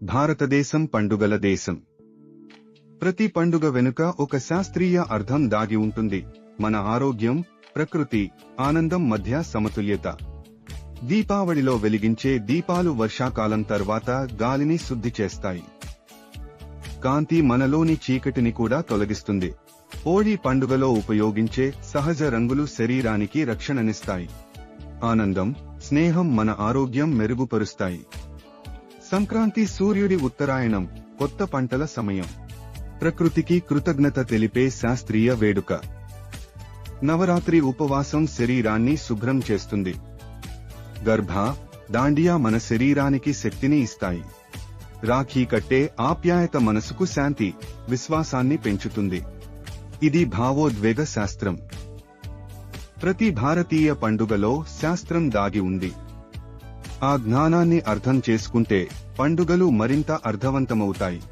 భారతదేశం పండుగల దేశం. ప్రతి పండుగ వెనుక ఒక శాస్త్రీయ అర్థం దాగి ఉంటుంది. మన ఆరోగ్యం, ప్రకృతి, ఆనందం మధ్య సమతుల్యత. దీపావళిలో వెలిగించే దీపాలు వర్షాకాలం తర్వాత గాలిని శుద్ధి చేస్తాయి. కాంతి మనలోని చీకటిని కూడా తొలగిస్తుంది. హోళీ పండుగలో ఉపయోగించే సహజ రంగులు శరీరానికి రక్షణనిస్తాయి. ఆనందం, స్నేహం మన ఆరోగ్యం మెరుగుపరుస్తాయి. సంక్రాంతి సూర్యుడి ఉత్తరాయణం, కొత్త పంటల సమయం. ప్రకృతికి కృతజ్ఞత తెలిపే శాస్త్రీయ వేడుక. నవరాత్రి ఉపవాసం శరీరాన్ని శుభ్రం చేస్తుంది. గర్భ, దాండియా మన శరీరానికి శక్తిని ఇస్తాయి. రాఖీ కట్టే ఆప్యాయత మనసుకు శాంతి, విశ్వాసాన్ని పెంచుతుంది. ఇది భావోద్వేగ శాస్త్రం. ప్రతి భారతీయ పండుగలో శాస్త్రం దాగి ఉంది. ఆ జ్ఞానాన్ని అర్థం చేసుకుంటే పండుగలు మరింత అర్థవంతమవుతాయి.